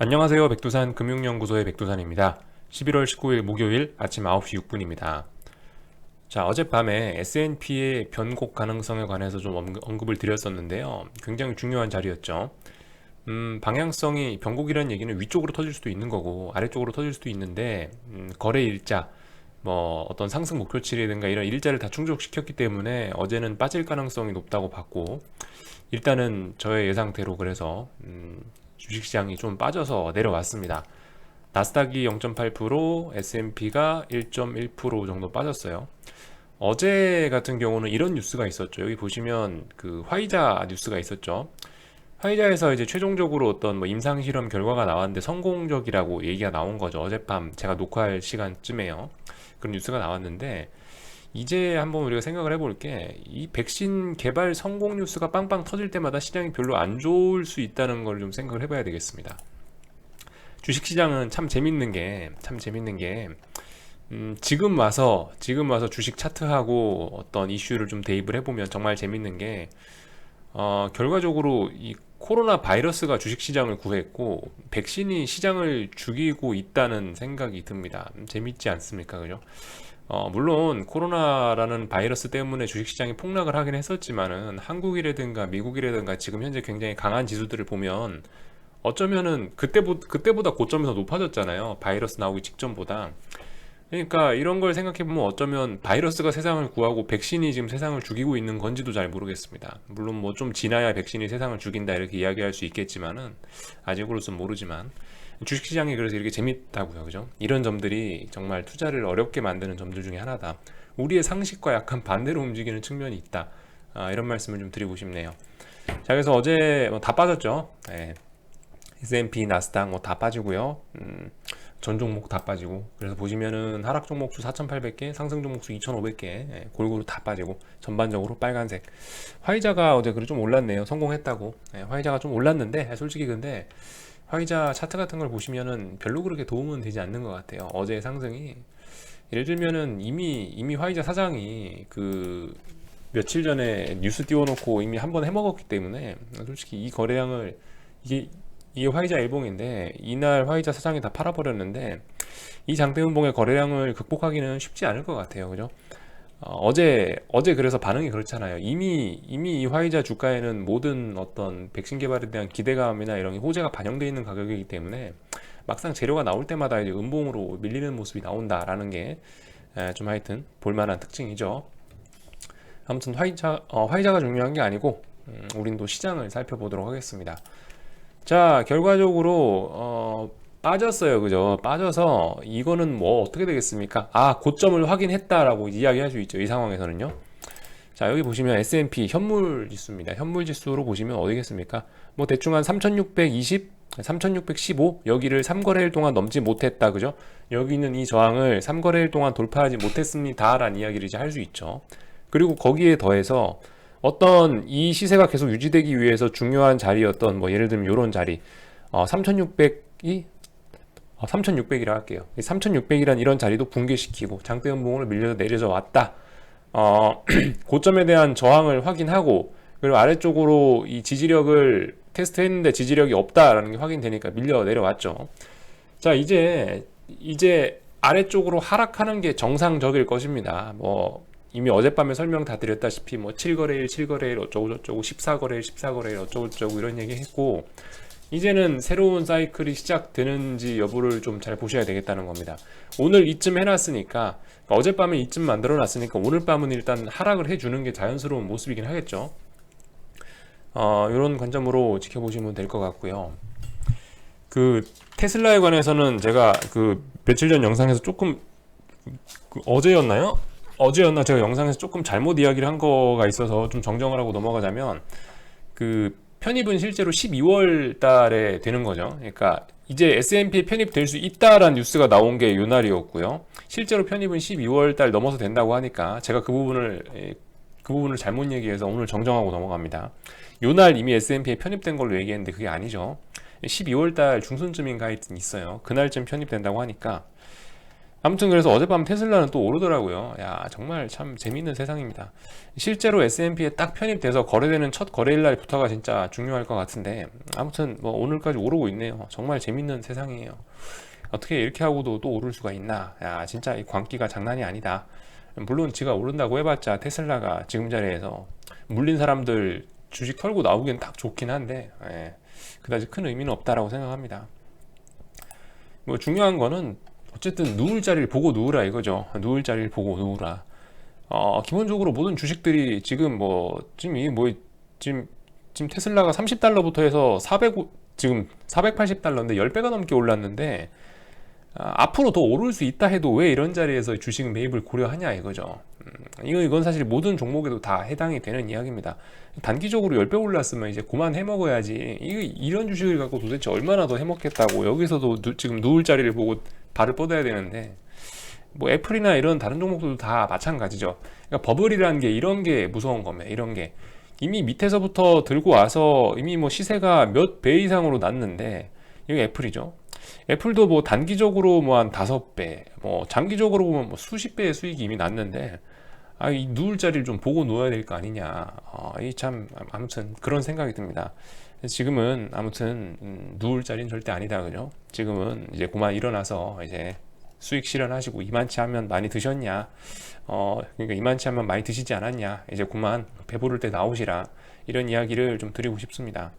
안녕하세요. 백두산 금융연구소의 백두산입니다. 11월 19일 목요일 아침 9시 6분입니다. 자, 어젯밤에 S&P의 변곡 가능성에 관해서 좀 언급을 드렸었는데요. 굉장히 중요한 자리였죠. 방향성이 변곡이라는 얘기는 위쪽으로 터질 수도 있는 거고 아래쪽으로 터질 수도 있는데 거래 일자, 뭐 어떤 상승 목표치라든가 이런 일자를 다 충족시켰기 때문에 어제는 빠질 가능성이 높다고 봤고, 일단은 저의 예상대로 그래서 주식시장이 좀 빠져서 내려왔습니다. 나스닥이 0.8%, S&P가 1.1% 정도 빠졌어요. 어제 같은 경우는 이런 뉴스가 있었죠. 여기 보시면 그 화이자 뉴스가 있었죠. 화이자에서 이제 최종적으로 어떤 뭐 임상실험 결과가 나왔는데 성공적이라고 얘기가 나온 거죠. 어젯밤 제가 녹화할 시간쯤에요. 그런 뉴스가 나왔는데, 이제 한번 우리가 생각을 해볼 게, 이 백신 개발 성공 뉴스가 빵빵 터질 때마다 시장이 별로 안 좋을 수 있다는 걸 좀 생각을 해봐야 되겠습니다. 주식시장은 참 재밌는 게 지금 와서 주식 차트하고 어떤 이슈를 좀 대입을 해보면 정말 재밌는 게, 결과적으로 이 코로나 바이러스가 주식시장을 구했고 백신이 시장을 죽이고 있다는 생각이 듭니다. 재밌지 않습니까? 그죠? 물론 코로나라는 바이러스 때문에 주식시장이 폭락을 하긴 했었지만은 한국이라든가 미국이라든가 지금 현재 굉장히 강한 지수들을 보면 어쩌면은 그때보다 고점이 더 높아졌잖아요. 바이러스 나오기 직전보다. 그러니까 이런 걸 생각해보면 어쩌면 바이러스가 세상을 구하고 백신이 지금 세상을 죽이고 있는 건지도 잘 모르겠습니다. 물론 뭐 좀 지나야 백신이 세상을 죽인다 이렇게 이야기할 수 있겠지만은, 아직으로선 모르지만 주식시장이 그래서 이렇게 재밌다고요. 그죠? 이런 점들이 정말 투자를 어렵게 만드는 점들 중에 하나다. 우리의 상식과 약간 반대로 움직이는 측면이 있다. 이런 말씀을 좀 드리고 싶네요. 자, 그래서 어제 뭐다 빠졌죠. 네. S&P, 나스닥 뭐 다 빠지고요. 전 종목 다 빠지고, 그래서 보시면은 하락 종목 수 4,800개, 상승 종목 수 2,500개, 골고루 다 빠지고 전반적으로 빨간색. 화이자가 어제 그래 좀 올랐네요. 성공했다고. 화이자가 좀 올랐는데, 솔직히 근데 화이자 차트 같은 걸 보시면은 별로 그렇게 도움은 되지 않는 것 같아요. 어제의 상승이, 예를 들면은 이미 화이자 사장이 그 며칠 전에 뉴스 띄워놓고 이미 한번 해먹었기 때문에, 솔직히 이 거래량을, 이게 화이자 일봉인데 이날 화이자 사장이 다 팔아버렸는데, 이 장대음봉의 거래량을 극복하기는 쉽지 않을 것 같아요. 그죠? 어제 그래서 반응이 그렇잖아요. 이미 이 화이자 주가에는 모든 어떤 백신 개발에 대한 기대감이나 이런 호재가 반영되어 있는 가격이기 때문에 막상 재료가 나올 때마다 이제 음봉으로 밀리는 모습이 나온다라는 게 좀 하여튼 볼만한 특징이죠. 아무튼 화이자가 중요한 게 아니고, 우린 또 시장을 살펴보도록 하겠습니다. 자, 결과적으로 빠졌어요. 그죠? 빠져서 이거는 뭐 어떻게 되겠습니까? 고점을 확인했다라고 이야기할 수 있죠. 이 상황에서는요. 자, 여기 보시면 S&P 현물 지수입니다. 현물 지수로 보시면 어디겠습니까? 뭐 대충 한 3620, 3615, 여기를 3거래일 동안 넘지 못했다. 그죠? 여기 있는 이 저항을 3거래일 동안 돌파하지 못했습니다 라는 이야기를 이제 할 수 있죠. 그리고 거기에 더해서 어떤 이 시세가 계속 유지되기 위해서 중요한 자리였던, 뭐 예를 들면 이런 자리, 3600이 3600이라 할게요. 3600이란 이런 자리도 붕괴시키고 장대 음봉으로 밀려서 내려져 왔다. 고점에 대한 저항을 확인하고, 그리고 아래쪽으로 이 지지력을 테스트했는데 지지력이 없다라는 게 확인되니까 밀려 내려왔죠. 자, 이제 아래쪽으로 하락하는 게 정상적일 것입니다. 뭐 이미 어젯밤에 설명 다 드렸다시피 뭐 7거래일 7거래일 어쩌고저쩌고, 14거래일 14거래일 어쩌고저쩌고 이런 얘기 했고, 이제는 새로운 사이클이 시작되는지 여부를 좀 잘 보셔야 되겠다는 겁니다. 오늘 이쯤 해놨으니까, 그러니까 어젯밤에 이쯤 만들어 놨으니까 오늘 밤은 일단 하락을 해주는 게 자연스러운 모습이긴 하겠죠. 이런 관점으로 지켜보시면 될 것 같고요. 그 테슬라에 관해서는 제가 그 며칠 전 영상에서 조금, 어제였나 제가 영상에서 조금 잘못 이야기를 한 거가 있어서 좀 정정을 하고 넘어가자면, 그 편입은 실제로 12월 달에 되는 거죠. 그러니까 이제 S&P에 편입될 수 있다라는 뉴스가 나온 게 요 날이었고요. 실제로 편입은 12월 달 넘어서 된다고 하니까 제가 그 부분을 잘못 얘기해서 오늘 정정하고 넘어갑니다. 요 날 이미 S&P에 편입된 걸로 얘기했는데 그게 아니죠. 12월 달 중순쯤인가 하여튼 있어요. 그날쯤 편입된다고 하니까 아무튼 그래서 어젯밤 테슬라는 또 오르더라고요. 야, 정말 참 재밌는 세상입니다. 실제로 S&P에 딱 편입돼서 거래되는 첫 거래일 날부터가 진짜 중요할 것 같은데, 아무튼 뭐 오늘까지 오르고 있네요. 정말 재밌는 세상이에요. 어떻게 이렇게 하고도 또 오를 수가 있나? 야, 진짜 이 광기가 장난이 아니다. 물론 지가 오른다고 해봤자 테슬라가 지금 자리에서 물린 사람들 주식 털고 나오기엔 딱 좋긴 한데, 예, 그다지 큰 의미는 없다라고 생각합니다. 뭐 중요한 거는 어쨌든 누울 자리를 보고 누우라 이거죠. 누울 자리를 보고 누우라. 기본적으로 모든 주식들이 지금 뭐 지금 지금 지금 테슬라가 30달러부터 해서 400 지금 480달러인데 10배가 넘게 올랐는데, 앞으로 더 오를 수 있다 해도 왜 이런 자리에서 주식 매입을 고려하냐 이거죠. 이건 사실 모든 종목에도 다 해당이 되는 이야기입니다. 단기적으로 10배 올랐으면 이제 그만 해먹어야지. 이런 주식을 갖고 도대체 얼마나 더 해먹겠다고. 여기서도 지금 누울 자리를 보고 발을 뻗어야 되는데, 뭐 애플이나 이런 다른 종목들도 다 마찬가지죠. 그러니까 버블이라는 게 이런 게 무서운 겁니다. 이런 게 이미 밑에서부터 들고 와서 이미 뭐 시세가 몇 배 이상으로 났는데, 이게 애플이죠. 애플도 뭐 단기적으로 뭐 한 5배, 뭐 장기적으로 보면 뭐 수십 배의 수익이 이미 났는데, 이 누울 자리를 좀 보고 누워야 될 거 아니냐. 이 참 아무튼 그런 생각이 듭니다. 지금은 아무튼 누울 자리는 절대 아니다, 그죠? 지금은 이제 그만 일어나서 이제 수익 실현하시고, 이만치 하면 많이 드셨냐? 그러니까 이만치 하면 많이 드시지 않았냐? 이제 그만 배부를 때 나오시라. 이런 이야기를 좀 드리고 싶습니다.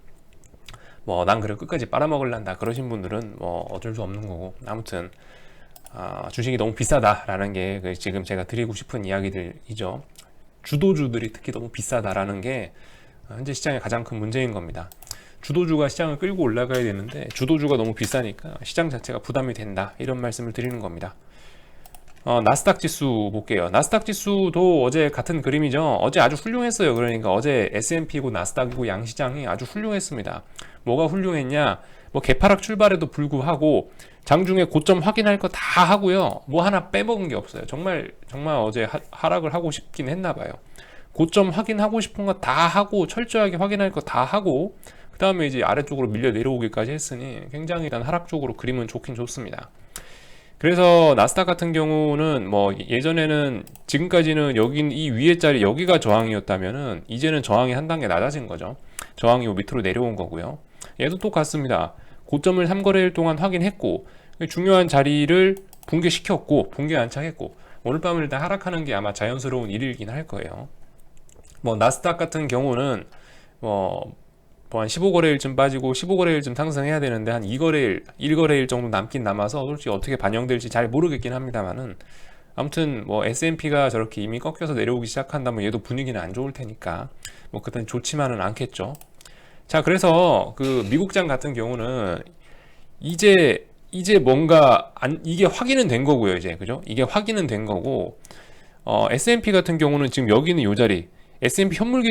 뭐 난 그래 끝까지 빨아먹을란다 그러신 분들은 뭐 어쩔 수 없는 거고, 아무튼 주식이 너무 비싸다라는 게 지금 제가 드리고 싶은 이야기들이죠. 주도주들이 특히 너무 비싸다라는 게 현재 시장의 가장 큰 문제인 겁니다. 주도주가 시장을 끌고 올라가야 되는데 주도주가 너무 비싸니까 시장 자체가 부담이 된다, 이런 말씀을 드리는 겁니다. 나스닥 지수 볼게요. 나스닥 지수도 어제 같은 그림이죠. 어제 아주 훌륭했어요. 그러니까 어제 S&P고 나스닥이고 양시장이 아주 훌륭했습니다. 뭐가 훌륭했냐? 뭐 개파락 출발에도 불구하고 장중에 고점 확인할 거 다 하고요. 뭐 하나 빼먹은 게 없어요. 정말 어제 하락을 하고 싶긴 했나 봐요. 고점 확인하고 싶은 거 다 하고 철저하게 확인할 거 다 하고, 그 다음에 이제 아래쪽으로 밀려 내려오기까지 했으니 굉장히 일단 하락 쪽으로 그림은 좋긴 좋습니다. 그래서 나스닥 같은 경우는 뭐 예전에는, 지금까지는 여긴 이 위에 자리 여기가 저항이었다면은 이제는 저항이 한 단계 낮아진 거죠. 저항이 밑으로 내려온 거고요. 얘도 똑같습니다. 고점을 3거래일 동안 확인했고 중요한 자리를 붕괴시켰고 붕괴 안착했고, 오늘 밤을 일단 하락하는 게 아마 자연스러운 일이긴 할 거예요. 뭐 나스닥 같은 경우는 뭐한 15거래일쯤 빠지고 15거래일쯤 상승해야 되는데 한 2거래일, 1거래일 정도 남긴 남아서 솔직히 어떻게 반영될지 잘 모르겠긴 합니다만은, 아무튼 뭐 S&P가 저렇게 이미 꺾여서 내려오기 시작한다면 얘도 분위기는 안 좋을 테니까 뭐 그땐 좋지만은 않겠죠. 자, 그래서 그 미국장 같은 경우는 이제 뭔가 이게 확인은 된 거고요, 이제. 그죠? 이게 확인은 된 거고, S&P 같은 경우는 지금 여기는 요 자리, S&P 현물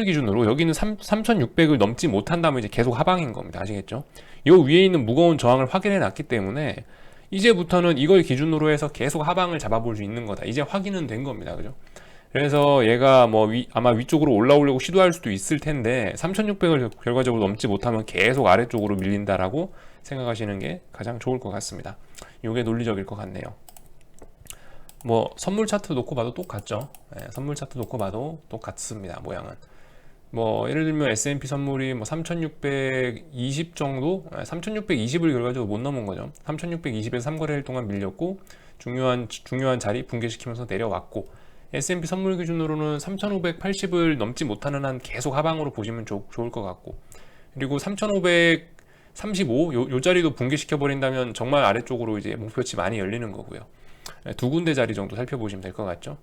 기준으로 여기는 3,600을 넘지 못한다면 이제 계속 하방인 겁니다. 아시겠죠? 요 위에 있는 무거운 저항을 확인해 놨기 때문에 이제부터는 이걸 기준으로 해서 계속 하방을 잡아볼 수 있는 거다. 이제 확인은 된 겁니다. 그죠? 그래서 얘가 뭐 아마 위쪽으로 올라오려고 시도할 수도 있을 텐데 3,600을 결과적으로 넘지 못하면 계속 아래쪽으로 밀린다라고 생각하시는 게 가장 좋을 것 같습니다. 이게 논리적일 것 같네요. 뭐 선물 차트 놓고 봐도 똑같죠. 선물 차트 놓고 봐도 똑같습니다. 모양은 뭐 예를 들면 S&P 선물이 뭐 3,620 정도, 3,620을 결과적으로 못 넘은 거죠. 3,620에서 3거래일 동안 밀렸고 중요한 자리 붕괴시키면서 내려왔고, S&P 선물 기준으로는 3,580을 넘지 못하는 한 계속 하방으로 보시면 좋을 것 같고, 그리고 3,535 요 자리도 붕괴시켜 버린다면 정말 아래쪽으로 이제 목표치 많이 열리는 거고요. 두 군데 자리 정도 살펴보시면 될 것 같죠.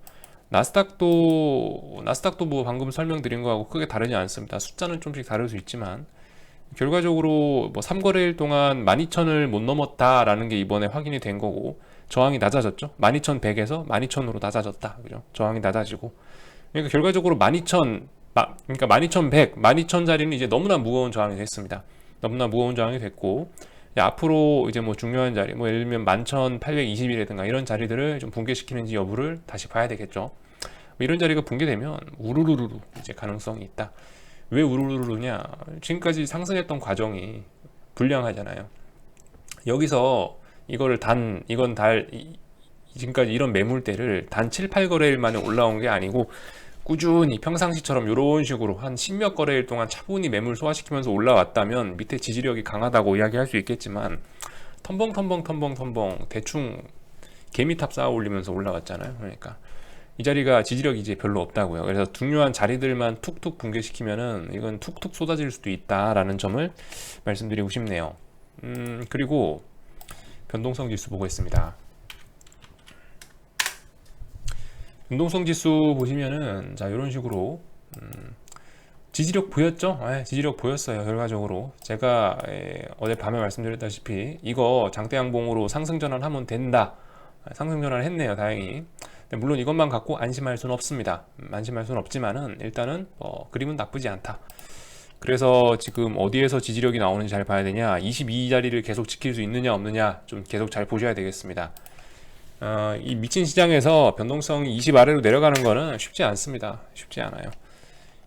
나스닥도 뭐 방금 설명드린 거하고 크게 다르지 않습니다. 숫자는 좀씩 다를 수 있지만 결과적으로 뭐 3거래일 동안 12,000을 못 넘었다라는 게 이번에 확인이 된 거고, 저항이 낮아졌죠. 12,100에서 12,000으로 낮아졌다. 그죠? 저항이 낮아지고. 그러니까 결과적으로 12,000, 그러니까 12,100, 12,000짜리는 이제 너무나 무거운 저항이 됐습니다. 너무나 무거운 저항이 됐고, 앞으로 이제 뭐 중요한 자리, 뭐 예를 들면 11,820이라든가 이런 자리들을 좀 붕괴시키는지 여부를 다시 봐야 되겠죠. 뭐 이런 자리가 붕괴되면 우르르르 이제 가능성이 있다. 왜 우르르르냐? 지금까지 상승했던 과정이 불량하잖아요. 여기서 이거를 지금까지 이런 매물대를 단 7, 8거래일 만에 올라온 게 아니고 꾸준히 평상시처럼 이런 식으로 한 10몇 거래일 동안 차분히 매물 소화시키면서 올라왔다면 밑에 지지력이 강하다고 이야기할 수 있겠지만 텀벙 대충 개미탑 쌓아 올리면서 올라왔잖아요. 그러니까 이 자리가 지지력이 이제 별로 없다고요. 그래서 중요한 자리들만 툭툭 붕괴시키면은 이건 툭툭 쏟아질 수도 있다라는 점을 말씀드리고 싶네요. 그리고 변동성 지수 보겠습니다. 변동성 지수 보시면은 자 이런 식으로 지지력 보였죠? 지지력 보였어요. 결과적으로 제가 어젯밤에 말씀드렸다시피 이거 장대 양봉으로 상승 전환하면 된다. 상승 전환을 했네요. 다행히. 물론 이것만 갖고 안심할 수는 없습니다. 안심할 수는 없지만은 일단은 그림은 나쁘지 않다. 그래서 지금 어디에서 지지력이 나오는지 잘 봐야 되냐, 22자리를 계속 지킬 수 있느냐 없느냐 좀 계속 잘 보셔야 되겠습니다. 이 미친 시장에서 변동성이 20 아래로 내려가는 거는 쉽지 않습니다. 쉽지 않아요.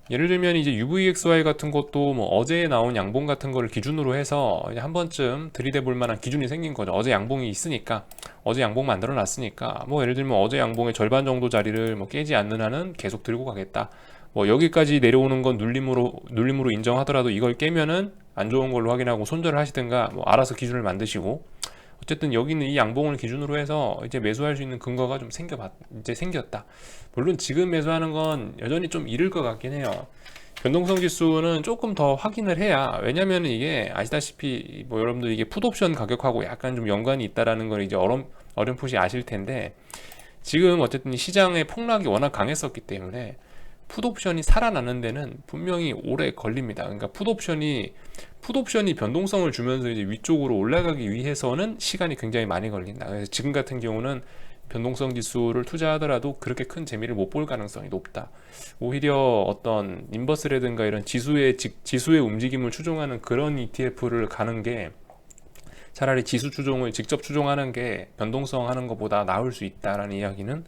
예를 들면 이제 UVXY 같은 것도 뭐 어제 나온 양봉 같은 거를 기준으로 해서 이제 한 번쯤 들이대 볼 만한 기준이 생긴 거죠. 어제 양봉이 있으니까, 어제 양봉 만들어 놨으니까, 뭐 예를 들면 어제 양봉의 절반 정도 자리를 뭐 깨지 않는 한은 계속 들고 가겠다. 뭐 여기까지 내려오는 건 눌림으로 인정하더라도 이걸 깨면은 안 좋은 걸로 확인하고 손절을 하시든가 뭐 알아서 기준을 만드시고, 어쨌든 여기는 이 양봉을 기준으로 해서 이제 매수할 수 있는 근거가 좀 이제 생겼다. 물론 지금 매수하는 건 여전히 좀 이를 것 같긴 해요. 변동성 지수는 조금 더 확인을 해야, 왜냐면 이게 아시다시피 뭐 여러분들 이게 풋옵션 가격하고 약간 좀 연관이 있다라는 걸 이제 어렴풋이 아실 텐데, 지금 어쨌든 시장의 폭락이 워낙 강했었기 때문에 풋옵션이 살아나는 데는 분명히 오래 걸립니다. 그러니까 풋옵션이 변동성을 주면서 이제 위쪽으로 올라가기 위해서는 시간이 굉장히 많이 걸린다. 그래서 지금 같은 경우는 변동성 지수를 투자하더라도 그렇게 큰 재미를 못 볼 가능성이 높다. 오히려 어떤 인버스라든가 이런 지수의 움직임을 추종하는 그런 ETF를 가는 게 차라리 지수 추종을 직접 추종하는 게 변동성 하는 것보다 나을 수 있다라는 이야기는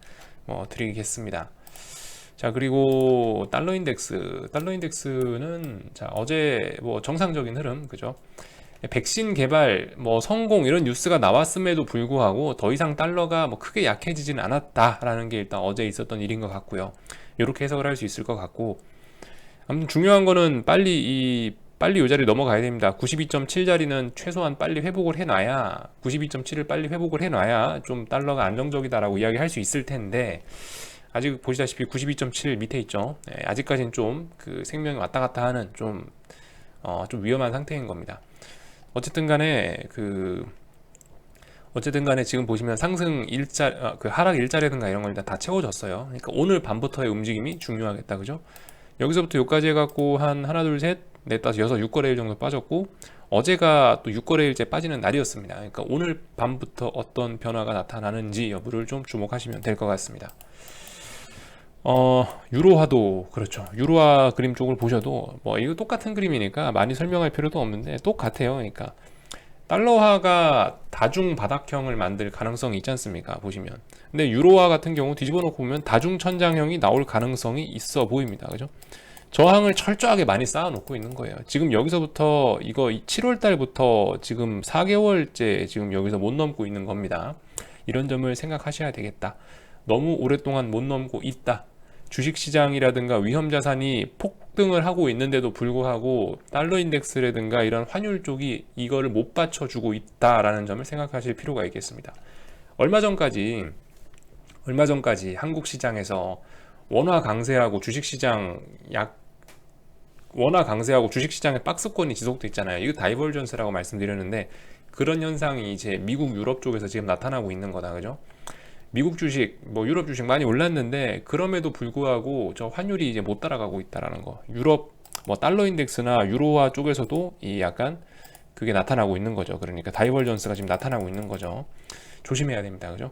드리겠습니다. 자, 그리고 달러 인덱스는 자, 어제 뭐 정상적인 흐름, 그죠? 백신 개발 뭐 성공 이런 뉴스가 나왔음에도 불구하고 더 이상 달러가 뭐 크게 약해지진 않았다라는 게 일단 어제 있었던 일인 것 같고요. 이렇게 해석을 할 수 있을 것 같고, 아무튼 중요한 거는 빨리 이 자리 넘어가야 됩니다. 92.7 자리는 최소한 빨리 회복을 해놔야, 92.7을 빨리 회복을 해놔야 좀 달러가 안정적이다라고 이야기할 수 있을 텐데, 아직 보시다시피 92.7 밑에 있죠. 아직까지는 좀 그 생명이 왔다 갔다 하는 좀 위험한 상태인 겁니다. 어쨌든 간에 지금 보시면 상승 일자, 하락 일자라든가 이런 걸 다 채워졌어요. 그러니까 오늘 밤부터의 움직임이 중요하겠다, 그죠? 여기서부터 여기까지 해갖고 하나, 둘, 셋, 넷, 다섯, 여섯, 6거래일 정도 빠졌고, 어제가 또 6거래일째 빠지는 날이었습니다. 그러니까 오늘 밤부터 어떤 변화가 나타나는지 여부를 좀 주목하시면 될 것 같습니다. 유로화도 그렇죠. 유로화 그림 쪽을 보셔도 뭐 이거 똑같은 그림이니까 많이 설명할 필요도 없는데 똑같아요. 그러니까 달러화가 다중 바닥형을 만들 가능성이 있지 않습니까? 보시면. 근데 유로화 같은 경우 뒤집어 놓고 보면 다중 천장형이 나올 가능성이 있어 보입니다. 그죠? 저항을 철저하게 많이 쌓아 놓고 있는 거예요. 지금 여기서부터 이거 7월 달부터 지금 4개월째 지금 여기서 못 넘고 있는 겁니다. 이런 점을 생각하셔야 되겠다. 너무 오랫동안 못 넘고 있다. 주식시장이라든가 위험자산이 폭등을 하고 있는데도 불구하고 달러 인덱스라든가 이런 환율 쪽이 이거를 못 받쳐주고 있다라는 점을 생각하실 필요가 있겠습니다. 얼마 전까지 한국 시장에서 원화 강세하고 주식시장의 박스권이 지속돼 있잖아요. 이거 다이버전스라고 말씀드렸는데, 그런 현상이 이제 미국, 유럽 쪽에서 지금 나타나고 있는 거다, 그죠? 미국 주식, 뭐 유럽 주식 많이 올랐는데 그럼에도 불구하고 저 환율이 이제 못 따라가고 있다라는 거. 유럽 뭐 달러 인덱스나 유로화 쪽에서도 이 약간 그게 나타나고 있는 거죠. 그러니까 다이버전스가 지금 나타나고 있는 거죠. 조심해야 됩니다, 그죠?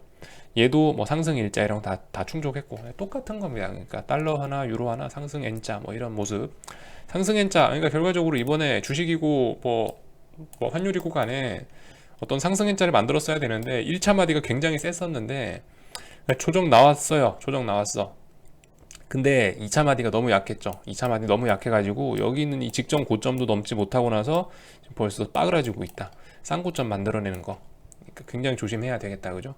얘도 뭐 상승 일자 이런 거 다 충족했고 똑같은 겁니다. 그러니까 달러 하나, 유로 하나, 상승 N자 뭐 이런 모습. 상승 N자, 그러니까 결과적으로 이번에 주식이고 뭐 환율이고 간에 어떤 상승 N자를 만들었어야 되는데 1차 마디가 굉장히 셌었는데 조정 나왔어요. 조정 나왔어. 근데 2차 마디가 너무 약했죠. 2차 마디 너무 약해가지고 여기 있는 이 직전 고점도 넘지 못하고 나서 벌써 빠그라지고 있다. 쌍고점 만들어내는 거. 그러니까 굉장히 조심해야 되겠다, 그죠?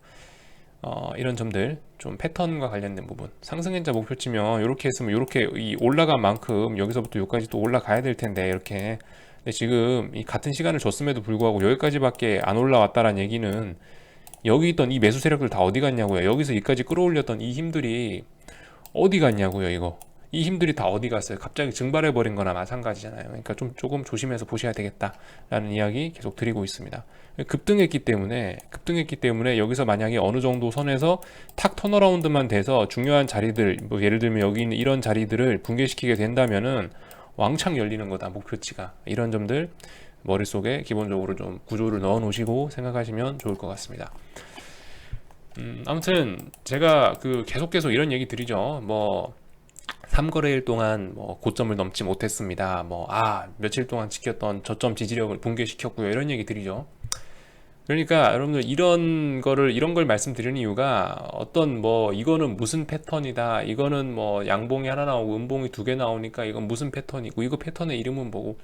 이런 점들 좀 패턴과 관련된 부분 상승행자 목표치면 이렇게 했으면 이렇게 이 올라간 만큼 여기서부터 여기까지 또 올라가야 될 텐데 이렇게. 근데 지금 이 같은 시간을 줬음에도 불구하고 여기까지밖에 안 올라왔다라는 얘기는 여기 있던 이 매수 세력들 다 어디 갔냐고요. 여기서 여기까지 끌어올렸던 이 힘들이 어디 갔냐고요. 이거 이 힘들이 다 어디 갔어요. 갑자기 증발해 버린 거나 마찬가지잖아요. 그러니까 좀 조금 조심해서 보셔야 되겠다라는 이야기 계속 드리고 있습니다. 급등했기 때문에 여기서 만약에 어느 정도 선에서 탁 턴어라운드만 돼서 중요한 자리들, 뭐 예를 들면 여기 있는 이런 자리들을 붕괴시키게 된다면은 왕창 열리는 거다, 목표치가. 이런 점들 머릿속에 기본적으로 좀 구조를 넣어 놓으시고 생각하시면 좋을 것 같습니다. 아무튼 제가 계속 이런 얘기 드리죠. 뭐 3거래일 동안 뭐 고점을 넘지 못했습니다. 뭐 며칠 동안 지켰던 저점 지지력을 붕괴시켰고요. 이런 얘기 드리죠. 그러니까 여러분들 이런 걸 말씀드리는 이유가 어떤 뭐 이거는 무슨 패턴이다, 이거는 뭐 양봉이 하나 나오고 음봉이 두 개 나오니까 이건 무슨 패턴이고 이거 패턴의 이름은 뭐고,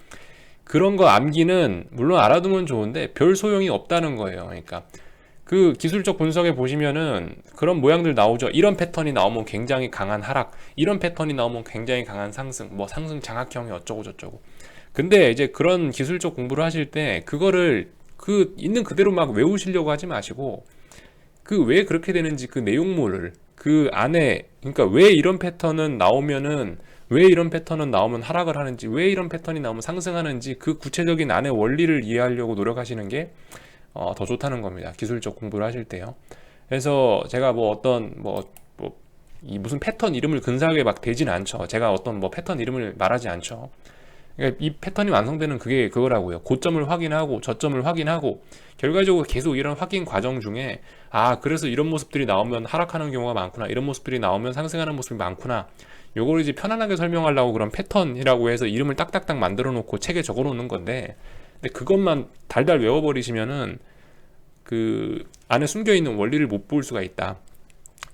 그런 거 암기는 물론 알아두면 좋은데 별 소용이 없다는 거예요. 그러니까 그 기술적 분석에 보시면은 그런 모양들 나오죠. 이런 패턴이 나오면 굉장히 강한 하락, 이런 패턴이 나오면 굉장히 강한 상승, 뭐 상승 장악형이 어쩌고 저쩌고. 근데 이제 그런 기술적 공부를 하실 때 그거를 있는 그대로 막 외우시려고 하지 마시고, 왜 그렇게 되는지 그 내용물을 그 안에, 그러니까 왜 이런 패턴은 나오면은, 왜 이런 패턴은 나오면 하락을 하는지, 왜 이런 패턴이 나오면 상승하는지 그 구체적인 안의 원리를 이해하려고 노력하시는 게 더 좋다는 겁니다. 기술적 공부를 하실 때요. 그래서 제가 뭐 어떤 이 무슨 패턴 이름을 근사하게 막 대진 않죠. 제가 어떤 뭐 패턴 이름을 말하지 않죠. 그러니까 이 패턴이 완성되는 그게 그거라고요. 고점을 확인하고 저점을 확인하고 결과적으로 계속 이런 확인 과정 중에 그래서 이런 모습들이 나오면 하락하는 경우가 많구나, 이런 모습들이 나오면 상승하는 모습이 많구나, 요걸 이제 편안하게 설명하려고 그런 패턴이라고 해서 이름을 딱딱딱 만들어 놓고 책에 적어 놓는 건데, 근데 그것만 달달 외워버리시면은 그 안에 숨겨 있는 원리를 못 볼 수가 있다.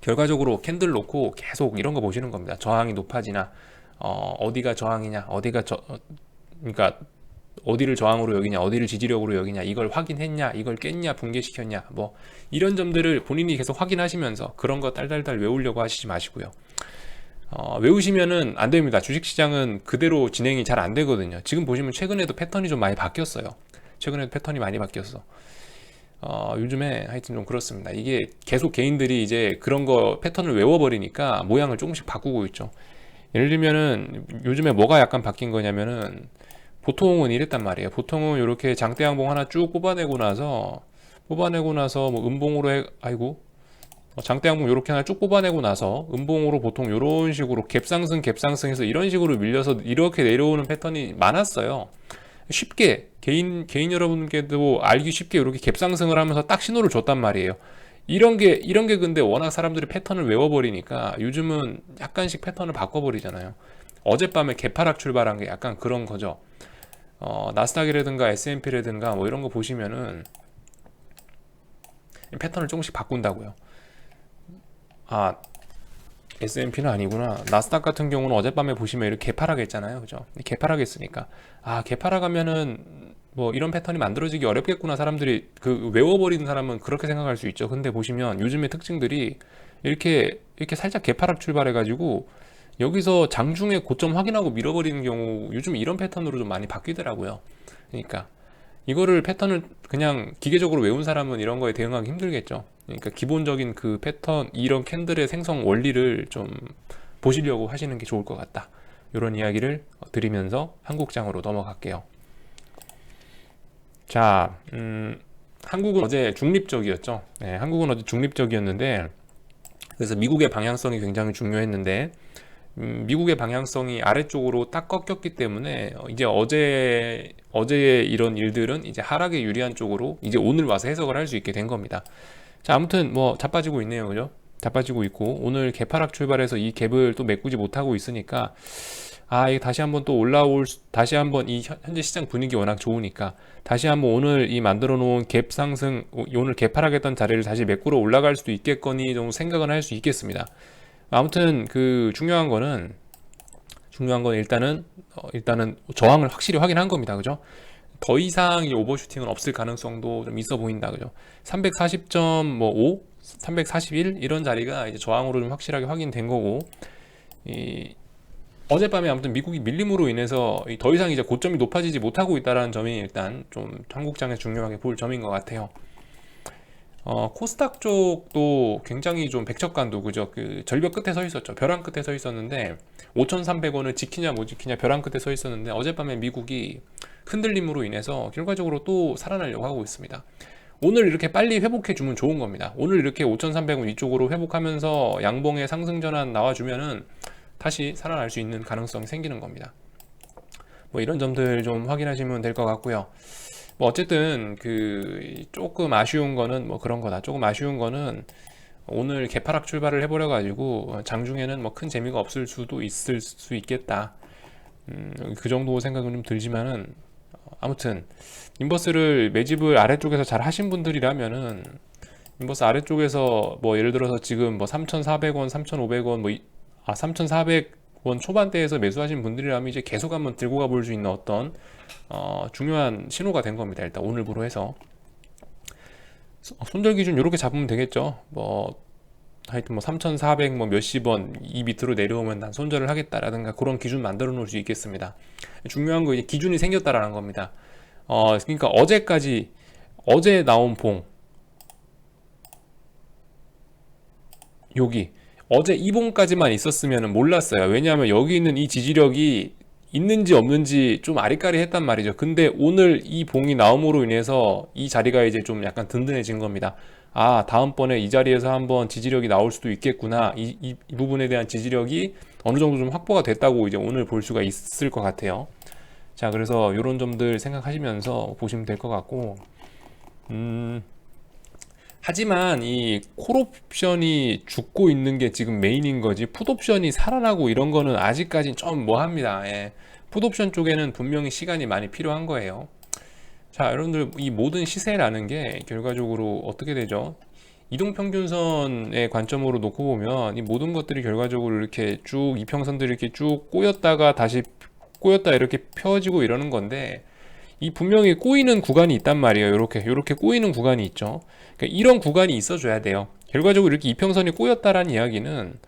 결과적으로 캔들 놓고 계속 이런 거 보시는 겁니다. 저항이 높아지나, 어디가 저항이냐, 그러니까 어디를 저항으로 여기냐, 어디를 지지력으로 여기냐, 이걸 확인했냐, 이걸 깼냐, 붕괴시켰냐, 뭐 이런 점들을 본인이 계속 확인하시면서 그런 거 딸딸딸 외우려고 하시지 마시고요. 외우시면은 안 됩니다. 주식시장은 그대로 진행이 잘 안 되거든요. 지금 보시면 최근에도 패턴이 좀 많이 바뀌었어요. 최근에도 패턴이 많이 바뀌었어. 요즘에 하여튼 좀 그렇습니다. 이게 계속 개인들이 이제 그런 거 패턴을 외워버리니까 모양을 조금씩 바꾸고 있죠. 예를 들면은 요즘에 뭐가 약간 바뀐 거냐면은, 보통은 이랬단 말이에요. 보통은 이렇게 장대 양봉 하나 쭉 뽑아내고 나서 뭐 음봉으로 장대 양봉 이렇게 하나 쭉 뽑아내고 나서 음봉으로 보통 이런 식으로 갭상승해서 이런 식으로 밀려서 이렇게 내려오는 패턴이 많았어요. 쉽게 개인 여러분께도 알기 쉽게 이렇게 갭상승을 하면서 딱 신호를 줬단 말이에요. 이런 게 근데 워낙 사람들이 패턴을 외워버리니까 요즘은 약간씩 패턴을 바꿔버리잖아요. 어젯밤에 개파락 출발한 게 약간 그런 거죠. 나스닥이라든가 S&P라든가 뭐 이런 거 보시면은 패턴을 조금씩 바꾼다고요. S&P는 아니구나. 나스닥 같은 경우는 어젯밤에 보시면 이렇게 개파락 했잖아요. 그죠? 개파락 했으니까 개파락 하면은 뭐 이런 패턴이 만들어지기 어렵겠구나. 사람들이 외워버리는 사람은 그렇게 생각할 수 있죠. 근데 보시면 요즘의 특징들이 이렇게 살짝 개파락 출발해가지고 여기서 장중에 고점 확인하고 밀어버리는 경우, 요즘 이런 패턴으로 좀 많이 바뀌더라고요. 그러니까 이거를 패턴을 그냥 기계적으로 외운 사람은 이런 거에 대응하기 힘들겠죠. 그러니까 기본적인 그 패턴, 이런 캔들의 생성 원리를 좀 보시려고 하시는 게 좋을 것 같다. 이런 이야기를 드리면서 한국장으로 넘어갈게요. 자, 한국은 어제 중립적이었죠. 네, 한국은 어제 중립적이었는데, 그래서 미국의 방향성이 굉장히 중요했는데, 미국의 방향성이 아래쪽으로 딱 꺾였기 때문에 이제 어제의 이런 일들은 이제 하락에 유리한 쪽으로 이제 오늘 와서 해석을 할 수 있게 된 겁니다. 자, 아무튼 뭐 자빠지고 있네요, 그죠? 자빠지고 있고, 오늘 개파락 출발해서 이 갭을 또 메꾸지 못하고 있으니까 이게 다시 한번 이 현재 시장 분위기 워낙 좋으니까 다시 한번 오늘 이 만들어 놓은 갭 상승, 오늘 개파락했던 자리를 다시 메꾸러 올라갈 수도 있겠거니 정도 생각은 할 수 있겠습니다. 아무튼 중요한 거는 일단은 저항을 확실히 확인한 겁니다. 그죠? 더 이상 이 오버슈팅은 없을 가능성도 좀 있어 보인다. 그죠? 340.5, 341 이런 자리가 이제 저항으로 좀 확실하게 확인된 거고, 이 어젯밤에 아무튼 미국이 밀림으로 인해서 더 이상 이제 고점이 높아지지 못하고 있다는 점이 일단 좀 한국장에서 중요하게 볼 점인 것 같아요. 코스닥 쪽도 굉장히 좀 백척간도 그죠? 그 절벽 끝에 서 있었죠. 벼랑 끝에 서 있었는데 5,300원을 지키냐 못 지키냐 벼랑 끝에 서 있었는데 어젯밤에 미국이 흔들림으로 인해서 결과적으로 또 살아나려고 하고 있습니다. 오늘 이렇게 빨리 회복해 주면 좋은 겁니다. 오늘 이렇게 5,300원 위쪽으로 회복하면서 양봉의 상승 전환 나와주면은 다시 살아날 수 있는 가능성이 생기는 겁니다. 뭐 이런 점들 좀 확인하시면 될 것 같고요. 뭐 어쨌든 그 조금 아쉬운 거는 뭐 그런 거다. 조금 아쉬운 거는 오늘 개파락 출발을 해버려 가지고 장중에는 뭐 큰 재미가 없을 수도 있을 수 있겠다. 그 정도 생각은 좀 들지만은 아무튼 인버스를 매집을 아래쪽에서 잘 하신 분들이라면은 인버스 아래쪽에서 뭐 예를 들어서 지금 뭐 3,400원, 3,500원 3,400원 초반대에서 매수하신 분들이라면 이제 계속 한번 들고 가볼 수 있는 어떤 중요한 신호가 된 겁니다. 일단 오늘부로 해서 손절 기준 이렇게 잡으면 되겠죠. 뭐 하여튼 뭐 3,400 뭐 몇십 원 이 밑으로 내려오면 난 손절을 하겠다라든가 그런 기준 만들어 놓을 수 있겠습니다. 중요한 거 이제 기준이 생겼다라는 겁니다. 그러니까 어제 나온 봉 여기 어제 이 봉까지만 있었으면 몰랐어요. 왜냐하면 여기 있는 이 지지력이 있는지 없는지 좀 아리까리했단 말이죠. 근데 오늘 이 봉이 나옴으로 인해서 이 자리가 이제 좀 약간 든든해진 겁니다. 아, 다음번에 이 자리에서 한번 지지력이 나올 수도 있겠구나. 이 부분에 대한 지지력이 어느 정도 좀 확보가 됐다고 이제 오늘 볼 수가 있을 것 같아요. 자, 그래서 이런 점들 생각하시면서 보시면 될 것 같고, 하지만 이 콜옵션이 죽고 있는 게 지금 메인인 거지 풋옵션이 살아나고 이런 거는 아직까지 좀 뭐합니다. 예. 풋옵션 쪽에는 분명히 시간이 많이 필요한 거예요. 자, 여러분들 이 모든 시세라는 게 결과적으로 어떻게 되죠? 이동평균선의 관점으로 놓고 보면 이 모든 것들이 결과적으로 이렇게 쭉 이평선들이 이렇게 쭉 꼬였다가 다시 꼬였다 이렇게 펴지고 이러는 건데 이 분명히 꼬이는 구간이 있단 말이에요. 이렇게 꼬이는 구간이 있죠. 그러니까 이런 구간이 있어줘야 돼요. 결과적으로 이렇게 이평선이 꼬였다라는 이야기는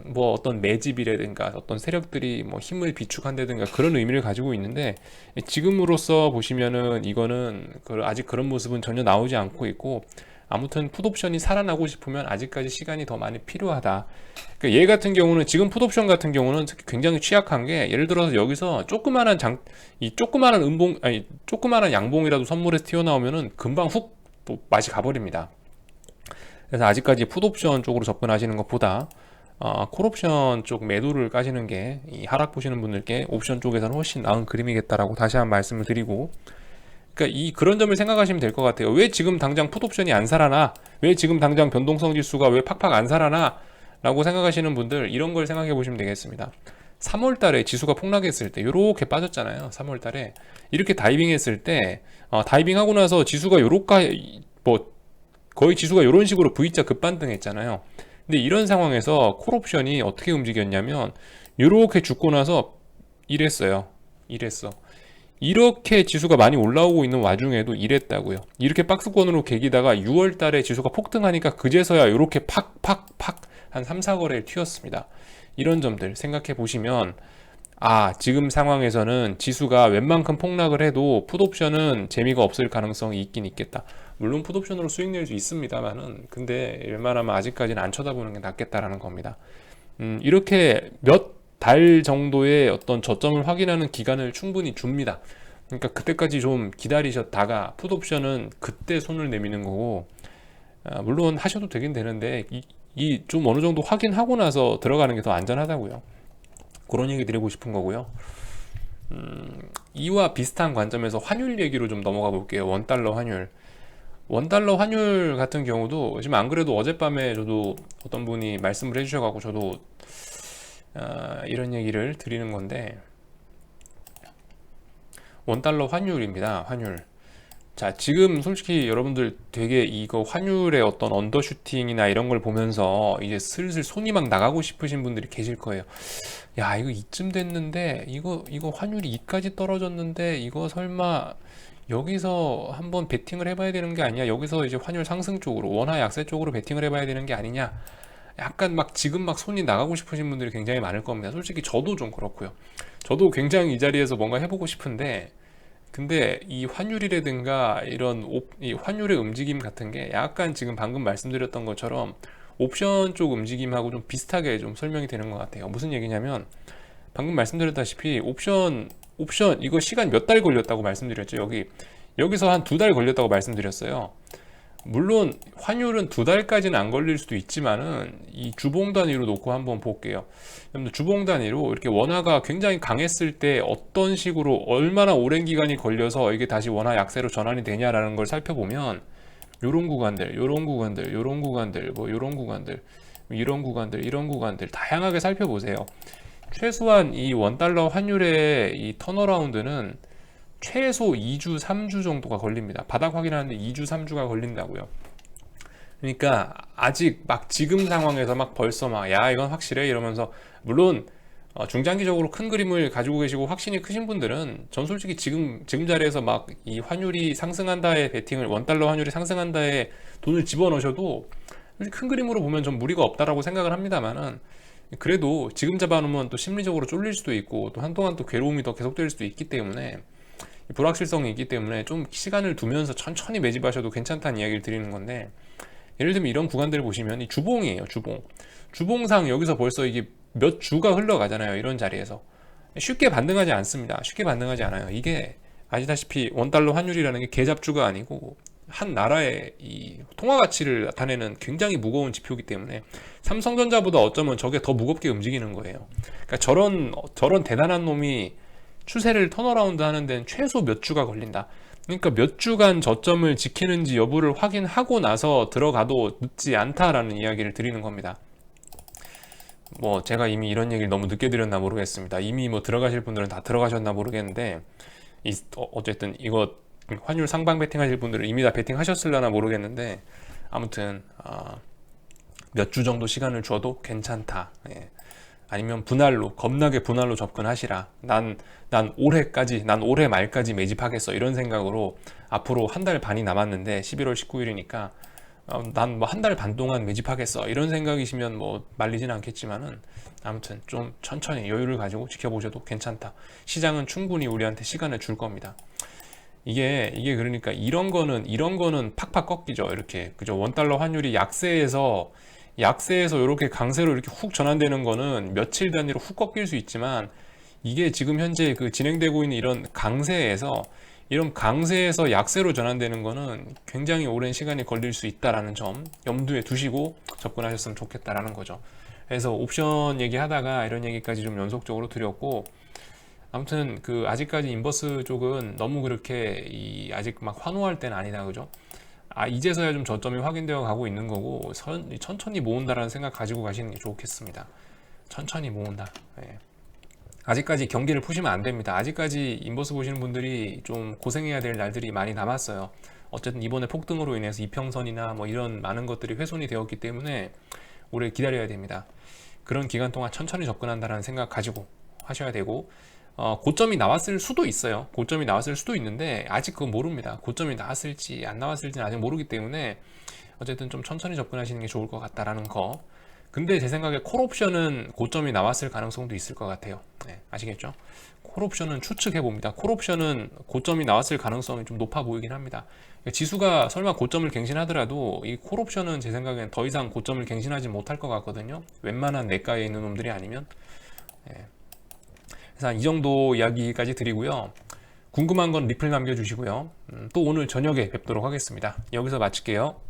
뭐 어떤 매집이라든가 어떤 세력들이 뭐 힘을 비축한다든가 그런 의미를 가지고 있는데 지금으로서 보시면은 이거는 아직 그런 모습은 전혀 나오지 않고 있고 아무튼 풋옵션이 살아나고 싶으면 아직까지 시간이 더 많이 필요하다. 그러니까 얘 같은 경우는 지금 풋옵션 같은 경우는 특히 굉장히 취약한 게 예를 들어서 여기서 조그마한 조그마한 양봉이라도 선물에서 튀어나오면은 금방 훅 맛이 가버립니다. 그래서 아직까지 풋옵션 쪽으로 접근하시는 것보다 콜옵션 쪽 매도를 까시는 게 이 하락 보시는 분들께 옵션 쪽에서는 훨씬 나은 그림이겠다라고 다시 한번 말씀을 드리고 그러니까 그런 점을 생각하시면 될 것 같아요. 왜 지금 당장 풋옵션이 안 살아나? 왜 지금 당장 변동성 지수가 왜 팍팍 안 살아나? 라고 생각하시는 분들 이런 걸 생각해 보시면 되겠습니다. 3월 달에 지수가 폭락했을 때 이렇게 빠졌잖아요. 3월 달에 이렇게 다이빙 했을 때 다이빙 하고 나서 지수가 요렇게 뭐 거의 지수가 이런 식으로 V자 급반등했잖아요. 근데 이런 상황에서 콜옵션이 어떻게 움직였냐면 이렇게 죽고 나서 이랬어. 이렇게 지수가 많이 올라오고 있는 와중에도 이랬다고요. 이렇게 박스권으로 개기다가 6월 달에 지수가 폭등하니까 그제서야 이렇게 팍팍팍 한 3, 4거래를 튀었습니다. 이런 점들 생각해 보시면 지금 상황에서는 지수가 웬만큼 폭락을 해도 풋옵션은 재미가 없을 가능성이 있긴 있겠다. 물론 풋옵션으로 수익 낼 수 있습니다만은 근데 웬만하면 아직까지는 안 쳐다보는 게 낫겠다라는 겁니다. 이렇게 몇 달 정도의 어떤 저점을 확인하는 기간을 충분히 줍니다. 그러니까 그때까지 좀 기다리셨다가 풋옵션은 그때 손을 내미는 거고 물론 하셔도 되긴 되는데 이 좀 어느 정도 확인하고 나서 들어가는 게 더 안전하다고요. 그런 얘기 드리고 싶은 거고요. 이와 비슷한 관점에서 환율 얘기로 좀 넘어가 볼게요. 원달러 환율 같은 경우도 지금 안 그래도 어젯밤에 저도 어떤 분이 말씀을 해주셔가지고 저도 이런 얘기를 드리는 건데 원달러 환율입니다. 환율 자, 지금 솔직히 여러분들 되게 이거 환율의 어떤 언더슈팅이나 이런 걸 보면서 이제 슬슬 손이 막 나가고 싶으신 분들이 계실 거예요. 야, 이거 이쯤 됐는데, 이거 환율이 이까지 떨어졌는데, 이거 설마 여기서 한번 베팅을 해봐야 되는 게 아니야? 여기서 이제 환율 상승 쪽으로, 원화 약세 쪽으로 베팅을 해봐야 되는 게 아니냐? 약간 막 지금 막 손이 나가고 싶으신 분들이 굉장히 많을 겁니다. 솔직히 저도 좀 그렇고요. 저도 굉장히 이 자리에서 뭔가 해보고 싶은데, 근데 이 환율이라든가 이 환율의 움직임 같은 게 약간 지금 방금 말씀드렸던 것처럼 옵션 쪽 움직임하고 좀 비슷하게 좀 설명이 되는 것 같아요. 무슨 얘기냐면 방금 말씀드렸다시피 옵션 이거 시간 몇 달 걸렸다고 말씀드렸죠. 여기서 한 2달 걸렸다고 말씀드렸어요. 물론 환율은 2달까지는 안 걸릴 수도 있지만은 이 주봉 단위로 놓고 한번 볼게요. 여러분들 주봉 단위로 이렇게 원화가 굉장히 강했을 때 어떤 식으로 얼마나 오랜 기간이 걸려서 이게 다시 원화 약세로 전환이 되냐라는 걸 살펴보면 요런 구간들, 요런 구간들, 요런 구간들, 뭐 요런 구간들, 이런 구간들, 이런 구간들 다양하게 살펴보세요. 최소한 이 원달러 환율의 이 턴어라운드는 최소 2주, 3주 정도가 걸립니다. 바닥 확인하는데 2주, 3주가 걸린다고요. 그러니까 아직 막 지금 상황에서 막 벌써 막 야 이건 확실해 이러면서 물론 중장기적으로 큰 그림을 가지고 계시고 확신이 크신 분들은 전 솔직히 지금 자리에서 막 이 환율이 상승한다에 베팅을 원달러 환율이 상승한다에 돈을 집어넣으셔도 큰 그림으로 보면 좀 무리가 없다라고 생각을 합니다만은 그래도 지금 잡아놓으면 또 심리적으로 쫄릴 수도 있고 또 한동안 또 괴로움이 더 계속될 수도 있기 때문에 불확실성이 있기 때문에 좀 시간을 두면서 천천히 매집하셔도 괜찮다는 이야기를 드리는 건데 예를 들면 이런 구간들을 보시면 이 주봉이에요. 주봉상 여기서 벌써 이게 몇 주가 흘러가잖아요. 이런 자리에서 쉽게 반등하지 않습니다. 쉽게 반등하지 않아요. 이게 아시다시피 원달러 환율이라는 게 계잡주가 아니고 한 나라의 이 통화 가치를 나타내는 굉장히 무거운 지표이기 때문에 삼성전자보다 어쩌면 저게 더 무겁게 움직이는 거예요. 그러니까 저런 대단한 놈이 추세를 턴어라운드 하는 데는 최소 몇 주가 걸린다. 그러니까 몇 주간 저점을 지키는지 여부를 확인하고 나서 들어가도 늦지 않다라는 이야기를 드리는 겁니다. 뭐 제가 이미 이런 얘기를 너무 늦게 드렸나 모르겠습니다. 이미 뭐 들어가실 분들은 다 들어가셨나 모르겠는데 어쨌든 이거 환율 상방 베팅 하실 분들은 이미 다 베팅 하셨을려나 모르겠는데 아무튼 몇 주 정도 시간을 줘도 괜찮다. 예. 아니면 겁나게 분할로 접근하시라. 난 올해 말까지 매집하겠어. 이런 생각으로 앞으로 한 달 반이 남았는데 11월 19일이니까 난 뭐 한 달 반 동안 매집하겠어. 이런 생각이시면 뭐 말리진 않겠지만은 아무튼 좀 천천히 여유를 가지고 지켜보셔도 괜찮다. 시장은 충분히 우리한테 시간을 줄 겁니다. 이게 그러니까 이런 거는 팍팍 꺾이죠. 이렇게 그죠. 원달러 환율이 약세에서 이렇게 강세로 이렇게 훅 전환되는 거는 며칠 단위로 훅 꺾일 수 있지만 이게 지금 현재 그 진행되고 있는 이런 강세에서 약세로 전환되는 거는 굉장히 오랜 시간이 걸릴 수 있다라는 점 염두에 두시고 접근하셨으면 좋겠다라는 거죠. 그래서 옵션 얘기하다가 이런 얘기까지 좀 연속적으로 드렸고 아무튼 그 아직까지 인버스 쪽은 너무 그렇게 아직 막 환호할 때는 아니다 그죠? 이제서야 좀 저점이 확인되어 가고 있는 거고 천천히 모은다라는 생각 가지고 가시는 게 좋겠습니다. 천천히 모은다. 예. 아직까지 경기를 푸시면 안 됩니다. 아직까지 인버스 보시는 분들이 좀 고생해야 될 날들이 많이 남았어요. 어쨌든 이번에 폭등으로 인해서 이평선이나 뭐 이런 많은 것들이 훼손이 되었기 때문에 오래 기다려야 됩니다. 그런 기간 동안 천천히 접근한다라는 생각 가지고 하셔야 되고 고점이 나왔을 수도 있어요. 고점이 나왔을 수도 있는데 아직 그건 모릅니다. 고점이 나왔을지 안 나왔을지는 아직 모르기 때문에 어쨌든 좀 천천히 접근하시는 게 좋을 것 같다라는 거. 근데 제 생각에 콜옵션은 고점이 나왔을 가능성도 있을 것 같아요. 네, 아시겠죠? 콜옵션은 추측해 봅니다. 콜옵션은 고점이 나왔을 가능성이 좀 높아 보이긴 합니다. 지수가 설마 고점을 갱신하더라도 이 콜옵션은 제 생각엔 더 이상 고점을 갱신하지 못할 것 같거든요. 웬만한 내과에 있는 놈들이 아니면. 네. 그래서 이 정도 이야기까지 드리고요. 궁금한 건 리플 남겨주시고요. 또 오늘 저녁에 뵙도록 하겠습니다. 여기서 마칠게요.